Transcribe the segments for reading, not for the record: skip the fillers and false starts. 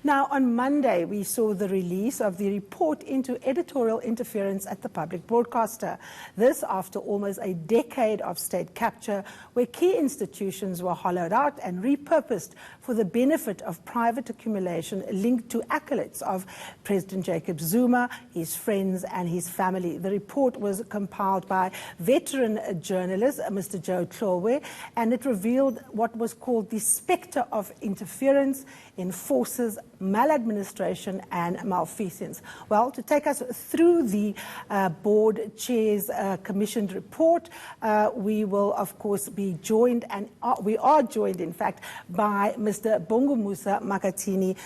Now, on Monday, we saw the release of the report into editorial interference at the public broadcaster. This after almost a decade of state capture, where key institutions were hollowed out and repurposed for the benefit of private accumulation linked to accolades of President Jacob Zuma, his friends and his family. The report was compiled by veteran journalist Mr. Joe Tlorwe, and it revealed what was called the spectre of interference in forces, maladministration and malfeasance. Well, to take us through the board chair's commissioned report, we will of course be joined, and we are joined in fact, by Mr. Bongumusa Makhathini,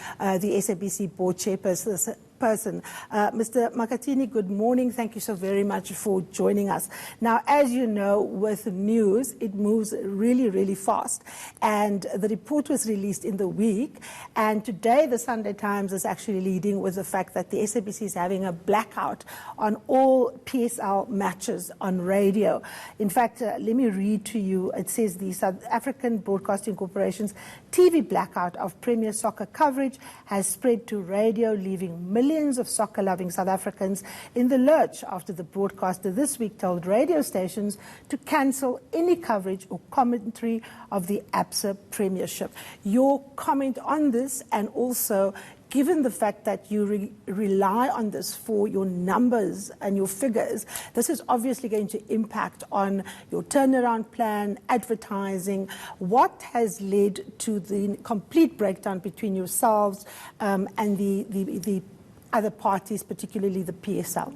the SABC board chairperson. Mr. Makhathini, good morning. Thank you so very much for joining us. Now, as you know, with news, it moves really, really fast. And the report was released in the week. And today, the Sunday Times is actually leading with the fact that the SABC is having a blackout on all PSL matches on radio. In fact, let me read to you. It says the South African Broadcasting Corporation's TV blackout of Premier soccer coverage has spread to radio, leaving millions of soccer-loving South Africans in the lurch after the broadcaster this week told radio stations to cancel any coverage or commentary of the Absa premiership. Your comment on this, and also given the fact that you rely on this for your numbers and your figures, this is obviously going to impact on your turnaround plan, advertising. What has led to the complete breakdown between yourselves and the other parties, particularly the PSL?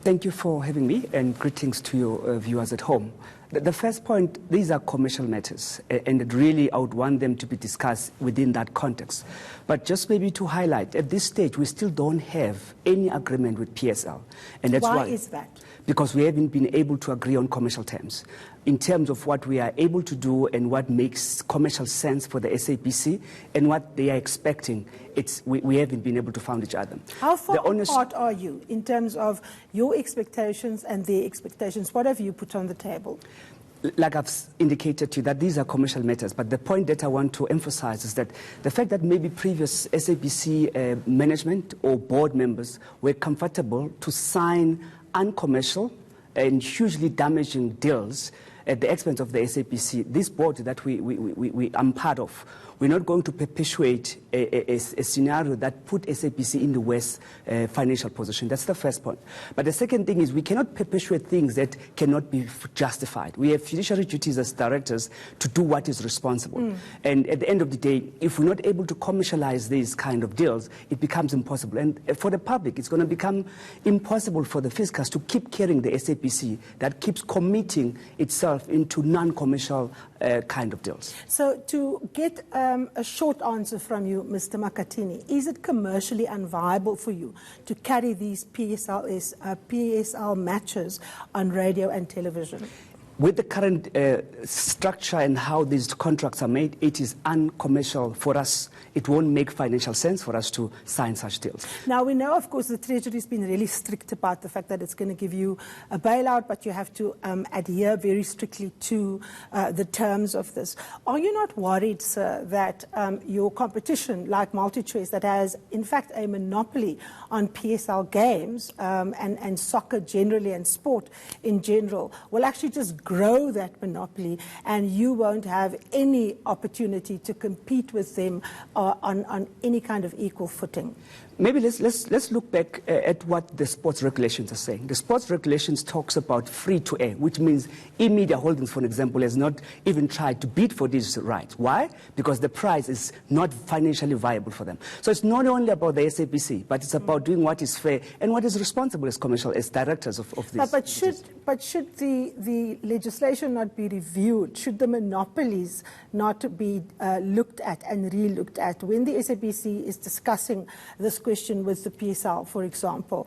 Thank you for having me, and greetings to your viewers at home. The first point, these are commercial matters, and really I would want them to be discussed within that context. But just maybe to highlight, at this stage, we still don't have any agreement with PSL. And that's why is that? Because we haven't been able to agree on commercial terms. In terms of what we are able to do and what makes commercial sense for the SABC and what they are expecting, we haven't been able to find each other. How far apart are you in terms of your expectations and their expectations? What have you put on the table? Like I've indicated to you, that these are commercial matters, but the point that I want to emphasize is that the fact that maybe previous SABC management or board members were comfortable to sign uncommercial and hugely damaging deals at the expense of the SABC, this board that I'm part of, we're not going to perpetuate a scenario that put SABC in the worst financial position. That's the first point. But the second thing is we cannot perpetuate things that cannot be justified. We have fiduciary duties as directors to do what is responsible. And at the end of the day, if we're not able to commercialize these kind of deals, it becomes impossible. And for the public, it's going to become impossible for the fiscus to keep carrying the SABC that keeps committing itself into non-commercial kind of deals. So to get a short answer from you, Mr. Makhathini, is it commercially unviable for you to carry these PSL matches on radio and television? With the current structure and how these contracts are made, it is uncommercial for us. It won't make financial sense for us to sign such deals. Now, we know, of course, the Treasury has been really strict about the fact that it's going to give you a bailout, but you have to adhere very strictly to the terms of this. Are you not worried, sir, that your competition, like MultiChoice, that has, in fact, a monopoly on PSL games and soccer generally and sport in general, will actually just grow that monopoly, and you won't have any opportunity to compete with them on any kind of equal footing? Maybe let's look back at what the sports regulations are saying. The sports regulations talks about free-to-air, which means eMedia Holdings, for example, has not even tried to bid for these rights. Why? Because the price is not financially viable for them. So it's not only about the SABC, but it's about doing what is fair and what is responsible as commercial, as directors of this. But should the legislation not be reviewed? Should the monopolies not be looked at and re-looked at when the SABC is discussing this question with the PSL, for example.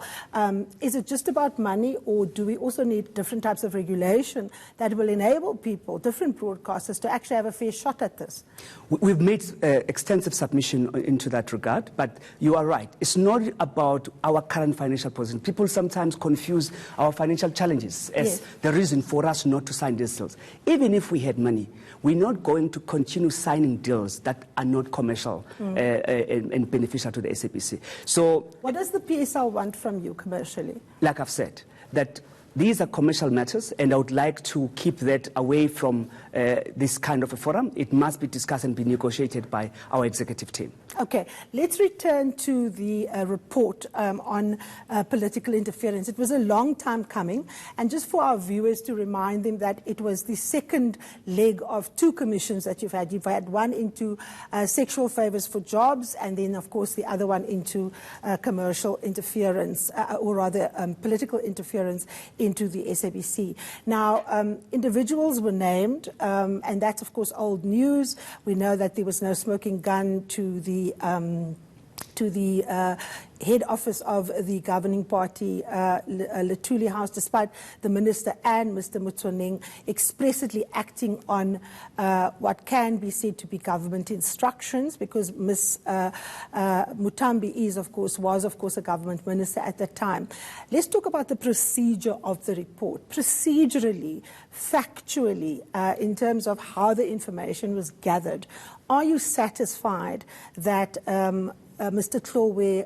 Is it just about money, or do we also need different types of regulation that will enable people, different broadcasters, to actually have a fair shot at this? We've made extensive submission into that regard, but you are right. It's not about our current financial position. People sometimes confuse our financial challenges as the reason for us not to sign these deals. Even if we had money, we're not going to continue signing deals that are not commercial and beneficial to the SABC. So, what does the PSL want from you commercially? Like I've said, that these are commercial matters, and I would like to keep that away from this kind of a forum. It must be discussed and be negotiated by our executive team. Okay, let's return to the report on political interference. It was a long time coming, and just for our viewers to remind them that it was the second leg of two commissions that you've had. You've had one into sexual favors for jobs, and then, of course, the other one into commercial interference, or rather political interference into the SABC. Now, individuals were named, and that's, of course, old news. We know that there was no smoking gun to the head office of the governing party, Luthuli House, despite the minister and Mr. Motsoeneng explicitly acting on what can be said to be government instructions, because Ms. Mutambi was, of course, a government minister at that time. Let's talk about the procedure of the report. Procedurally, factually, in terms of how the information was gathered, are you satisfied that Mr. Tlogwe,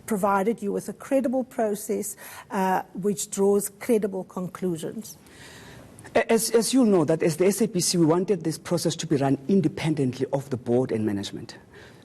provided you with a credible process which draws credible conclusions? As you know, that as the SABC, we wanted this process to be run independently of the board and management.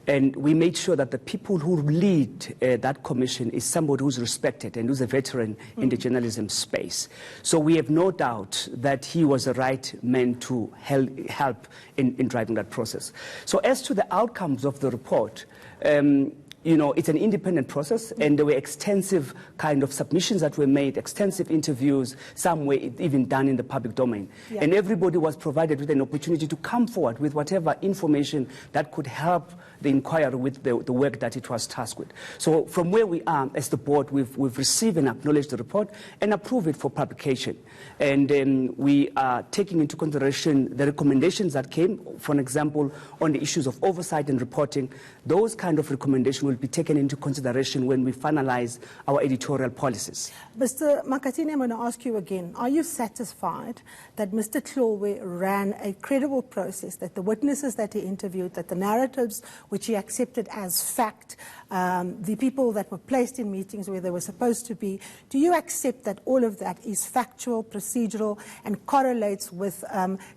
And we made sure that the people who lead that commission is somebody who's respected and who's a veteran in the journalism space. So we have no doubt that he was the right man to help in driving that process. So as to the outcomes of the report, it's an independent process, and there were extensive kind of submissions that were made, extensive interviews, some were even done in the public domain. Yeah. And everybody was provided with an opportunity to come forward with whatever information that could help the inquiry with the work that it was tasked with. So from where we are as the board, we've received and acknowledged the report and approved it for publication. And we are taking into consideration the recommendations that came, for example, on the issues of oversight and reporting. Those kind of recommendations will be taken into consideration when we finalize our editorial policies. Mr. Makhathini, I'm going to ask you again. Are you satisfied that Mr. Tlogwe ran a credible process, that the witnesses that he interviewed, that the narratives which he accepted as fact, the people that were placed in meetings where they were supposed to be, do you accept that all of that is factual, procedural, and correlates with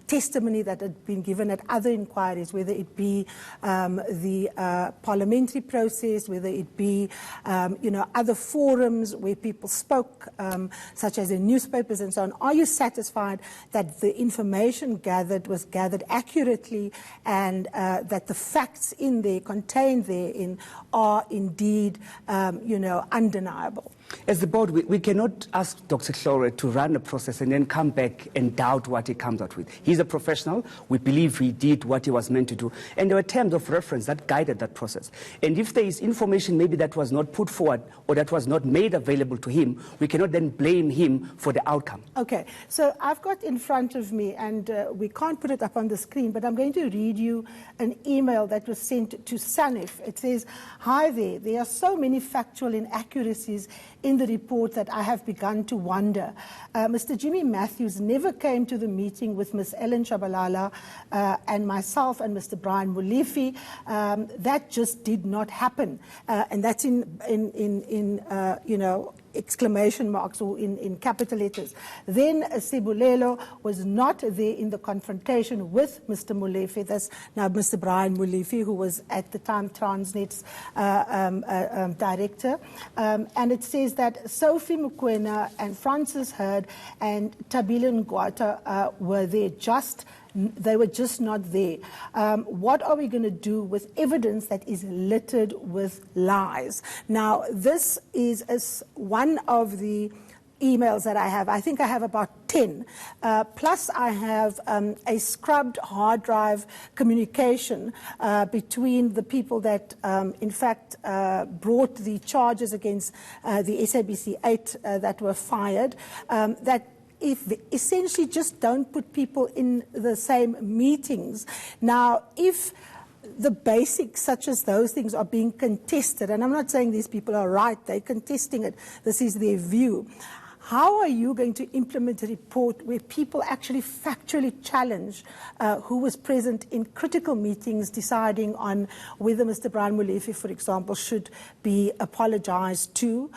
testimony that had been given at other inquiries, whether it be the parliamentary process, whether it be other forums where people spoke, such as in newspapers and so on? Are you satisfied that the information gathered was gathered accurately, and that the facts contained therein are indeed, undeniable? As the board, we cannot ask Dr. Tlogwe to run a process and then come back and doubt what he comes out with. He's a professional. We believe he did what he was meant to do. And there were terms of reference that guided that process. And if there is information maybe that was not put forward or that was not made available to him, we cannot then blame him for the outcome. Okay. So I've got in front of me, and we can't put it up on the screen, but I'm going to read you an email that was sent to SANEF. It says, "Hi there. There are so many factual inaccuracies in the report that I have begun to wonder. Mr. Jimmy Matthews never came to the meeting with Ms. Ellen Shabalala and myself and Mr. Brian Molefe. That just did not happen." And that's in exclamation marks or in capital letters. Then Sebulelo was not there in the confrontation with Mr. Molefe. That's now Mr. Brian Molefe, who was at the time Transnet's director. And it says that Sophie Mukwena and Francis Hurd and Tabile Ngwata were there, they were just not there. What are we going to do with evidence that is littered with lies? Now, this is one of the emails that I have. I think I have about 10. Plus I have a scrubbed hard drive communication between the people that, in fact, brought the charges against the SABC 8 that were fired, that if essentially just don't put people in the same meetings. Now, if the basics such as those things are being contested, and I'm not saying these people are right, they're contesting it, this is their view. How are you going to implement a report where people actually factually challenge who was present in critical meetings deciding on whether Mr. Brian Molefe, for example, should be apologized to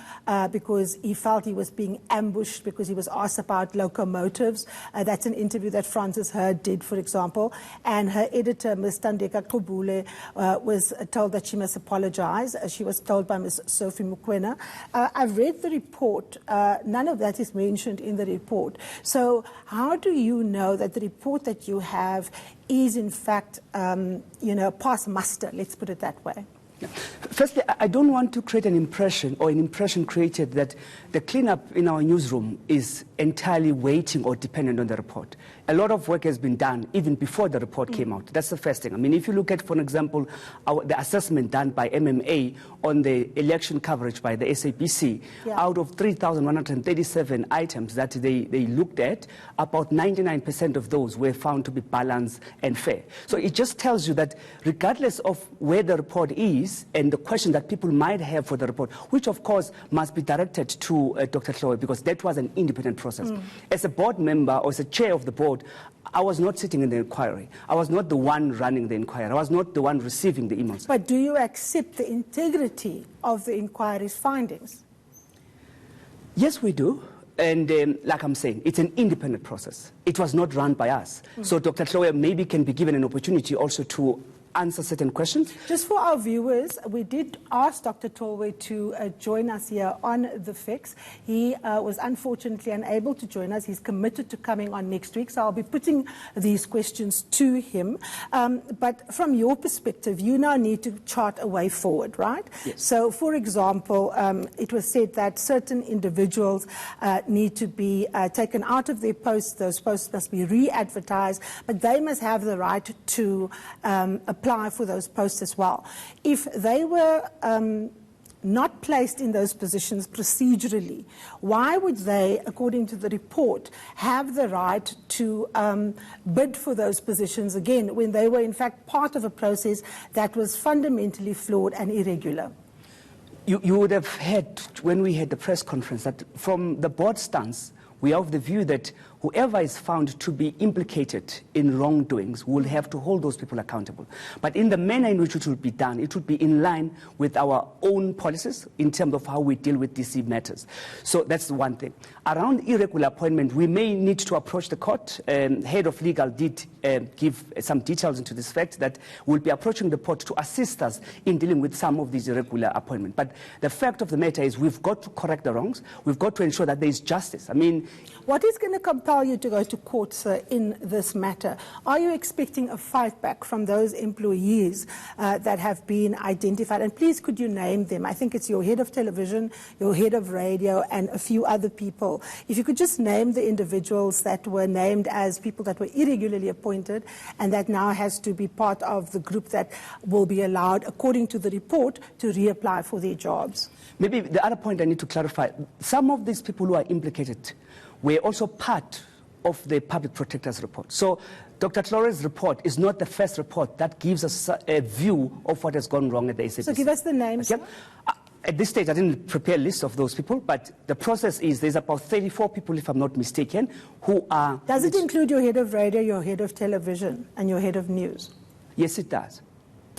because he felt he was being ambushed because he was asked about locomotives? That's an interview that Frances Hurd did, for example, and her editor, Ms. Tandeka Kobule, was told that she must apologize. She was told by Ms. Sophie Mukwena. I've read the report. None of that is mentioned in the report. So how do you know that the report that you have is in fact, pass muster, let's put it that way? Firstly, I don't want to create an impression or an impression created that the cleanup in our newsroom is entirely waiting or dependent on the report. A lot of work has been done even before the report came out. That's the first thing. I mean, if you look at, for example, the assessment done by MMA on the election coverage by the SABC, out of 3,137 items that they looked at, about 99% of those were found to be balanced and fair. So it just tells you that regardless of where the report is and the question that people might have for the report, which of course must be directed to Dr. Chloe, because that was an independent process. As a board member or as a chair of the board, I was not sitting in the inquiry. I was not the one running the inquiry. I was not the one receiving the emails. But do you accept the integrity of the inquiry's findings? Yes, we do. And like I'm saying, it's an independent process. It was not run by us. So Dr. Chloe maybe can be given an opportunity also to answer certain questions. Just for our viewers, we did ask Dr. Tolwe to join us here on The Fix. He was unfortunately unable to join us. He's committed to coming on next week, so I'll be putting these questions to him. But from your perspective, you now need to chart a way forward, right? Yes. So, for example, it was said that certain individuals need to be taken out of their posts. Those posts must be re-advertised, but they must have the right to apply for those posts as well. If they were not placed in those positions procedurally, why would they, according to the report, have the right to bid for those positions again when they were in fact part of a process that was fundamentally flawed and irregular? You would have heard when we had the press conference that from the board stance, we are of the view that whoever is found to be implicated in wrongdoings will have to hold those people accountable. But in the manner in which it will be done, it would be in line with our own policies in terms of how we deal with these matters. So that's one thing. Around irregular appointment, we may need to approach the court. Head of legal did give some details into this fact that we'll be approaching the court to assist us in dealing with some of these irregular appointments. But the fact of the matter is we've got to correct the wrongs. We've got to ensure that there is justice. I mean, what is going to compel you to go to court, sir, in this matter? Are you expecting a fight back from those employees that have been identified? And please, could you name them? I think it's your head of television, your head of radio, and a few other people. If you could just name the individuals that were named as people that were irregularly appointed and that now has to be part of the group that will be allowed, according to the report, to reapply for their jobs. Maybe the other point I need to clarify, some of these people who are implicated were also part of the Public Protector's report. So Dr. Chloe's report is not the first report that gives us a view of what has gone wrong at the SABC. So give us the names. Okay? At this stage, I didn't prepare a list of those people, but the process is there's about 34 people, if I'm not mistaken, who are... Does it include your head of radio, your head of television, and your head of news? Yes, it does.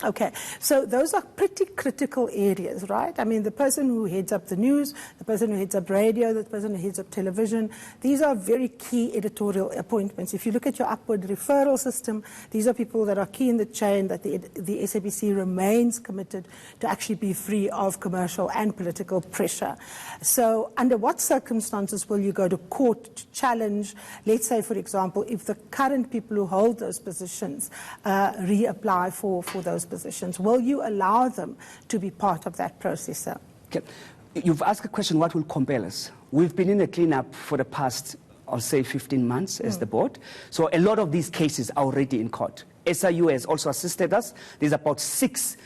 Okay, so those are pretty critical areas, right? I mean, the person who heads up the news, the person who heads up radio, the person who heads up television, these are very key editorial appointments. If you look at your upward referral system, these are people that are key in the chain that the SABC remains committed to actually be free of commercial and political pressure. So under what circumstances will you go to court to challenge, let's say, for example, if the current people who hold those positions reapply for those positions? Will you allow them to be part of that process, sir? Okay. You've asked a question, what will compel us? We've been in a cleanup for the past, I'll say, 15 months as the board. So a lot of these cases are already in court. SIU has also assisted us. There's about 6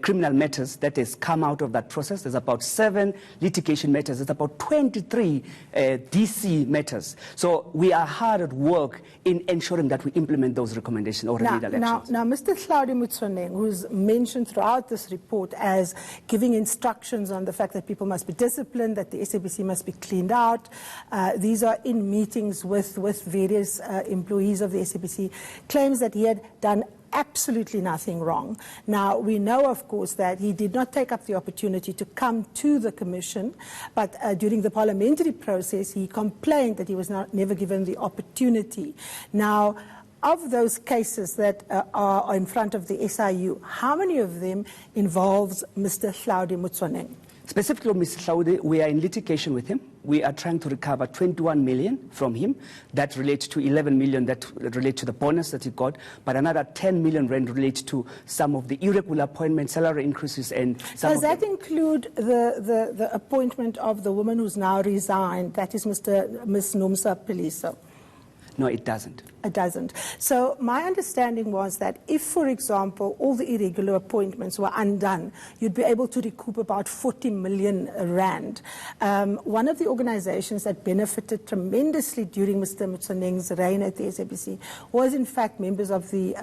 criminal matters that has come out of that process. There's about 7 litigation matters. There's about 23 DC matters. So we are hard at work in ensuring that we implement those recommendations or remedial actions. Now, Mr. Hlaudi Motsoeneng, who's mentioned throughout this report as giving instructions on the fact that people must be disciplined, that the SABC must be cleaned out. These are in meetings with various employees of the SABC, claims that he had done absolutely nothing wrong. Now, we know, of course, that he did not take up the opportunity to come to the Commission, but during the parliamentary process, he complained that he was never given the opportunity. Now, of those cases that are in front of the SIU, how many of them involves Mr. Hlaudi Motsoeneng? Specifically on Mr. Hlaudi, we are in litigation with him. We are trying to recover 21 million from him. That relates to 11 million that relate to the bonus that he got, but another 10 million rand relates to some of the irregular appointments, salary increases, and some. Does that include the appointment of the woman who's now resigned? That is Ms. Nomsa Peliso. No, it doesn't. It doesn't. So my understanding was that if, for example, all the irregular appointments were undone, you'd be able to recoup about 40 million rand. One of the organizations that benefited tremendously during Mr. Motsoeneng's reign at the SABC was, in fact, members of the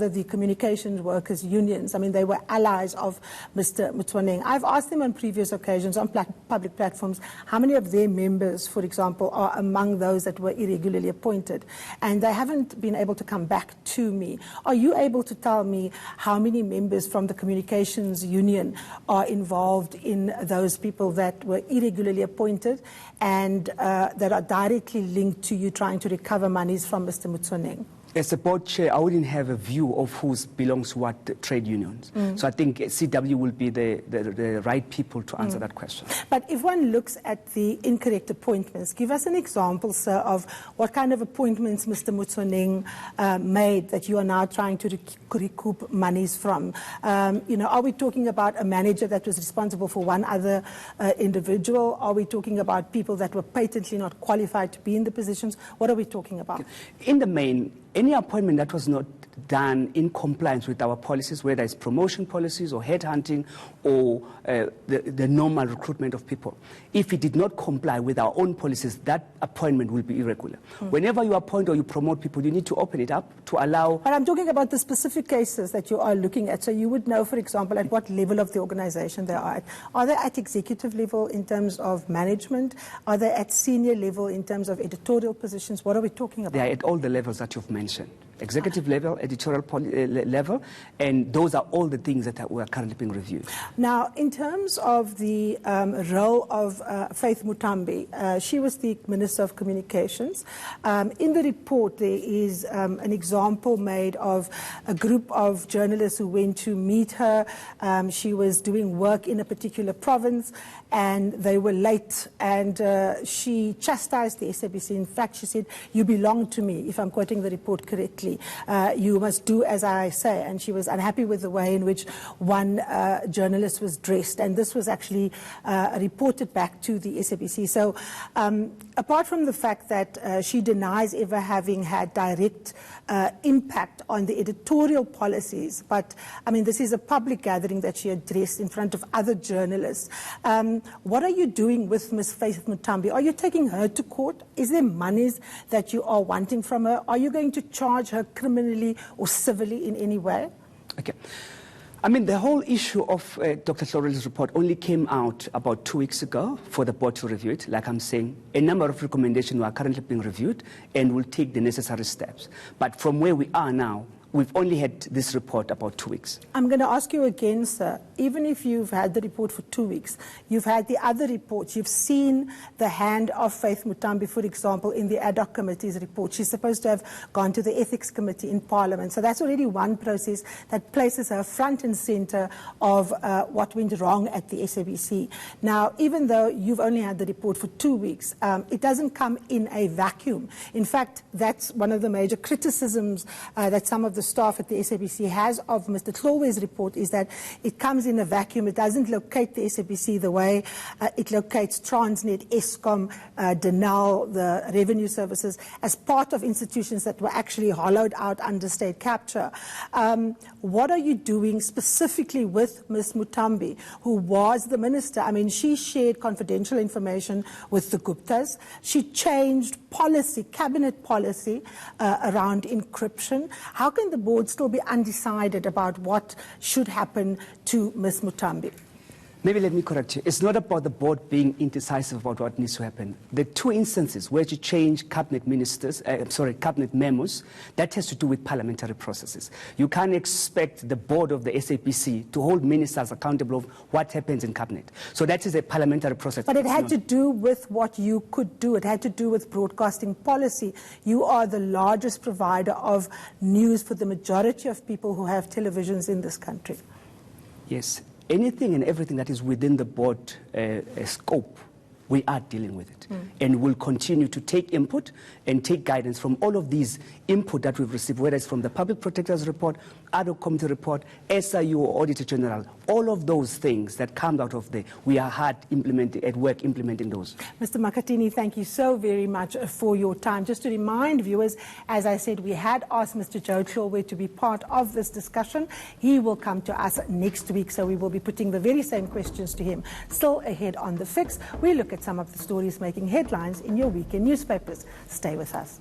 the communications workers' unions. I mean, they were allies of Mr. Motsoeneng. I've asked them on previous occasions on public platforms how many of their members, for example, are among those that were irregularly appointed, and they haven't been able to come back to me. Are you able to tell me how many members from the communications union are involved in those people that were irregularly appointed and that are directly linked to you trying to recover monies from Mr. Motsoeneng? As a board chair, I wouldn't have a view of who belongs to what trade unions. So I think CW will be the right people to answer that question. But if one looks at the incorrect appointments, give us an example, sir, of what kind of appointments Mr. Motsoeneng made that you are now trying to recoup monies from. Are we talking about a manager that was responsible for one other individual? Are we talking about people that were patently not qualified to be in the positions? What are we talking about? In the main, any appointment that was not done in compliance with our policies, whether it's promotion policies or headhunting or the normal recruitment of people, if it did not comply with our own policies, that appointment will be irregular. Whenever you appoint or you promote people, you need to open it up to allow. But I'm talking about the specific cases that you are looking at. So you would know, for example, at what level of the organization they are at. Are they at executive level in terms of management? Are they at senior level in terms of editorial positions? What are we talking about? They are at all the levels that you've mentioned. Executive level, editorial level, and those are all the things that are currently being reviewed. Now, in terms of the role of Faith Muthambi, she was the Minister of Communications. In the report, there is an example made of a group of journalists who went to meet her. She was doing work in a particular province, and they were late, and she chastised the SABC. In fact, she said, "You belong to me," if I'm quoting the report correctly. You must do as I say. And she was unhappy with the way in which one journalist was dressed. And this was actually reported back to the SABC. So apart from the fact that she denies ever having had direct impact on the editorial policies, but I mean, this is a public gathering that she addressed in front of other journalists. What are you doing with Ms. Faith Muthambi? Are you taking her to court? Is there monies that you are wanting from her? Are you going to charge her criminally or civilly in any way? Okay. I mean, the whole issue of Dr. Thorell's report only came out about 2 weeks ago for the board to review it. Like I'm saying, a number of recommendations are currently being reviewed and will take the necessary steps. But from where we are now, we've only had this report about 2 weeks. I'm going to ask you again, sir, even if you've had the report for 2 weeks, you've had the other reports, you've seen the hand of Faith Muthambi, for example, in the ad hoc committee's report. She's supposed to have gone to the ethics committee in Parliament. So that's already one process that places her front and center of what went wrong at the SABC. Now, even though you've only had the report for 2 weeks, it doesn't come in a vacuum. In fact, that's one of the major criticisms that some of the staff at the SABC has of Mr. Tlolwe's report is that it comes in a vacuum. It doesn't locate the SABC the way it locates Transnet, Eskom, Denel, the revenue services, as part of institutions that were actually hollowed out under state capture. What are you doing specifically with Ms. Mutambi, who was the minister? I mean, she shared confidential information with the Guptas. She changed policy, cabinet policy, around encryption. How can the board still be undecided about what should happen to Ms. Mutambi? Maybe let me correct you. It's not about the board being indecisive about what needs to happen. The two instances where you change cabinet cabinet memos, that has to do with parliamentary processes. You can't expect the board of the SABC to hold ministers accountable of what happens in cabinet. So that is a parliamentary process. But it had to do with what you could do. It had to do with broadcasting policy. You are the largest provider of news for the majority of people who have televisions in this country. Yes. Anything and everything that is within the board scope, we are dealing with it. And we'll continue to take input and take guidance from all of these input that we've received, whether it's from the Public Protector's report, ad hoc committee report, SIU or Auditor General. All of those things that come out of there, we are hard at work implementing those. Mr. Makhathini, thank you so very much for your time. Just to remind viewers, as I said, we had asked Mr. Joe Tlolwe to be part of this discussion. He will come to us next week, so we will be putting the very same questions to him. Still ahead on The Fix, we look at some of the stories making headlines in your weekend newspapers. Stay with us.